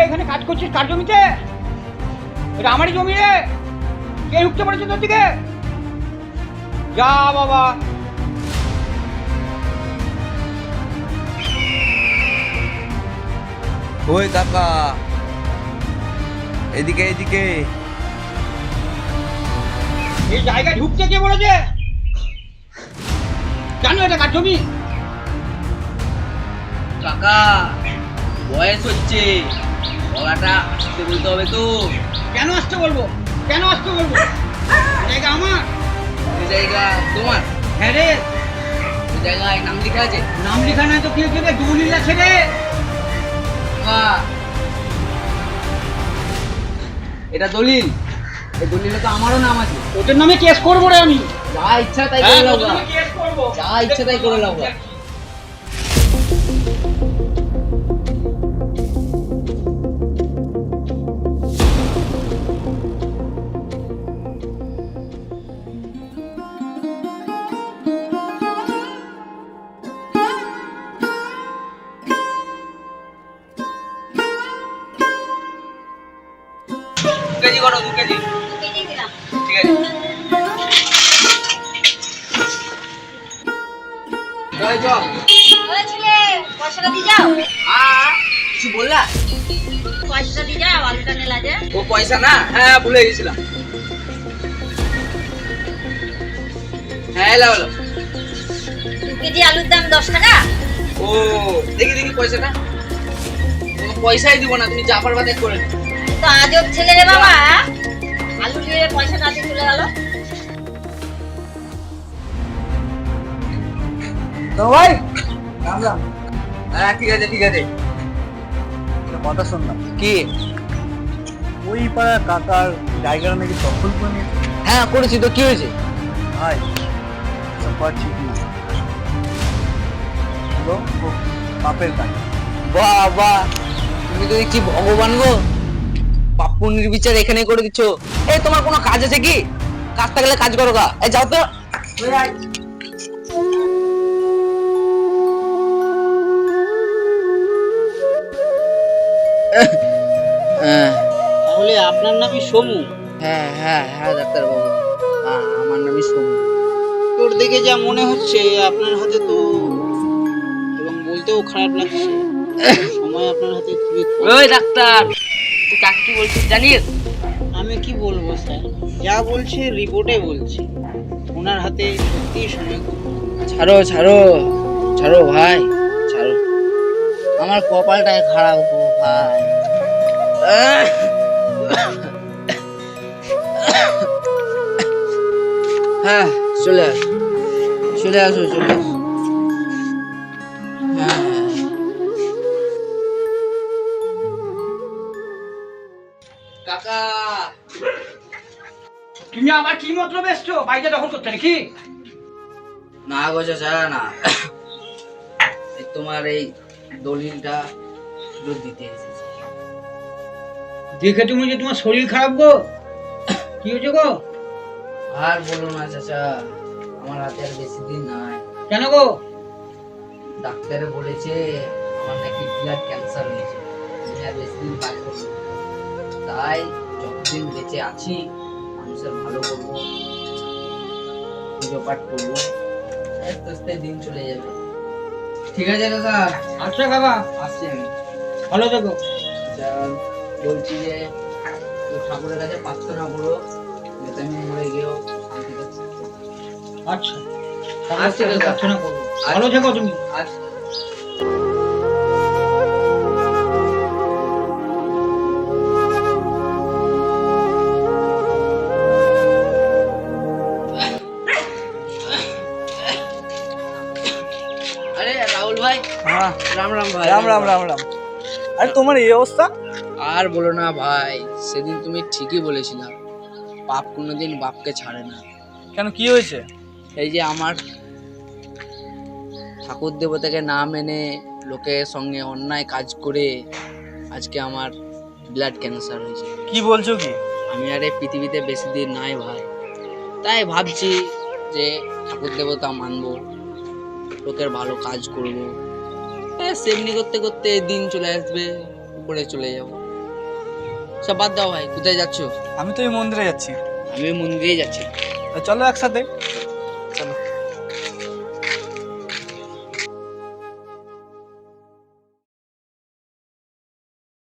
এখানে কাজ করছিস কার জমিতে? এটা আমারই জমি রে। কে ঢুকতে পারছে তোর দিকে? যা বাবা। ওই কাকা, এদিকে এদিকে। এই জায়গায় ঢুকতে কে বলেছে? জানো এটা কার জমি? কাকা বয়স হচ্ছে, গলাটা আসতে বলতে হবে তো। কেন আসতে বলবো? কেন আসতে বলবো? জায়গা আমার। এই জায়গা তোমার? হ্যাঁ রে। এই জায়গায় নাম লেখা আছে? নাম লেখা নাই তো কি হচ্ছে রে? দলিল আছে রে। কাকা, এটা দলিল। এই দলিলে তো আমারও নাম আছে। ওদের নামে কেস করবো রে আমি। যা ইচ্ছা তাই করে হ্যাঁ, লাও ওদের গা। নামে কেস করবো। যা ইচ্ছা তাই করে লাও গা। দু কেজি করো, 2 কেজি। ঠিক আছে। চল চল। বলেছিলে পয়সাটা দিয়ে যাও, কিছু বললা? পয়সাটা দিয়ে যাও, আলুটা নেলা যে। ও পয়সা না? হ্যাঁ ভুলে গেছিলাম। হ্যাঁ এলো এলো। 2 কেজি আলুর দাম 10 টাকা। ও দেখি দেখি পয়সাটা। কোনো পয়সাই দিব না, তুমি যা পারবা দেখ করে নিও। তো আজব ছেলে রে বাবা, আলু দিয়ে পয়সাটা দিয়ে চলে গেল। তো ভাই রাম রাম। হ্যাঁ ঠিক আছে ঠিক আছে। একটা কথা শুনলাম, কি? ওই পাড়া কাকার জায়গাটা নাকি দখল করে নিয়েছে। হ্যাঁ করেছি তো, কি হয়েছে? ভাই সব করা ঠিক না, এগুলো খুব পাপের কাজ। বাহ বাহ, তুমি তো দেখছি ভগবান গো। পাপ পুণ্যের বিচার এখানে করে দিচ্ছ। এই তোমার কোনো কাজ আছে কি? কাজ থাকলে কাজ করো গা। এই যাও তো। তাহলে আপনার নামই সমু? হ্যাঁ হ্যাঁ হ্যাঁ ডাক্তার বাবু, আমার নামই সোমু। তোর দেখে যা মনে হচ্ছে আপনার হাতে তো, এবং বলতেও খারাপ লাগছে, সময় আপনার হাতে খুবই কম। ওই ডাক্তার, তুই কাকে কি বলছিস জানিস? আমি কি বলবো স্যার, যা বলছে রিপোর্টে বলছে ওনার হাতে সত্যিই সময় খুব কম। ছাড়ো ছাড়ো ছাড়ো ভাই, ছাড়ো। আমার কপালটাই খারাপ গো ভাই। হ্যাঁ চলে আসো, চলে আসো, চলে আসো। হ্যাঁ কাকা। তুমি আবার কি মতলব এসছো বাড়িতে দখল করতে নাকি? না গো চাচা না, এই তোমার এই দলিলটা দিতে এসেছি। দেখে তুমি যে তোমার শরীর খারাপ গো, কি হয়েছে গো? আর বলো না চাচা, আমার হাতে আর বেশি দিন নাই। কেন গো? ডাক্তারে বলেছে আমার নাকি ব্লাড ক্যান্সার হয়েছে, আমি আর বেশি দিন বাঁচবো না। তাই যতদিন বেঁচে আছি মানুষের ভালো করবো, পুজো পাঠ করবো, আস্তে আস্তে দিন চলে যাবে। ঠিক আছে চাচা, আচ্ছা বাবা, আসছি আমি। ভালো থেকো। যা বলছি যে তুই ঠাকুরের কাছে প্রার্থনা করো যাতে আমি মরে গিয়েও শান্তিতে থাকতে পারি। আচ্ছা আচ্ছা, দাদা। প্রার্থনা করবো, ভালো থেকো তুমি। আচ্ছা। আরে রাহুল ভাই, হ্যাঁ রাম রাম ভাই। রাম রাম রাম রাম। আরে তোমার এই অবস্থা? আর বলো না ভাই, সেদিন তুমি ঠিকই বলেছিলা, পাপ কোনোদিন বাপকে ছাড়ে না। কেন, কি হয়েছে? এই যে আমার ঠাকুর দেবতাকে না মেনে লোকের সঙ্গে অন্যায় কাজ করে আজকে আমার ব্লাড ক্যান্সার হয়েছে। কি বলছো কি? আমি আর এই পৃথিবীতে বেশি দিন নাই ভাই, তাই ভাবছি যে ঠাকুর দেবতা মানবো, লোকের ভালো কাজ করবো, সেমনি করতে করতে দিন চলে আসবে, উপরে চলে যাব। সব বাদ দাও ভাই, কোথায় যাচ্ছো? আমি তো এই মন্দিরে যাচ্ছি। আমি মন্দিরে যাচ্ছি। তা চলো একসাথে।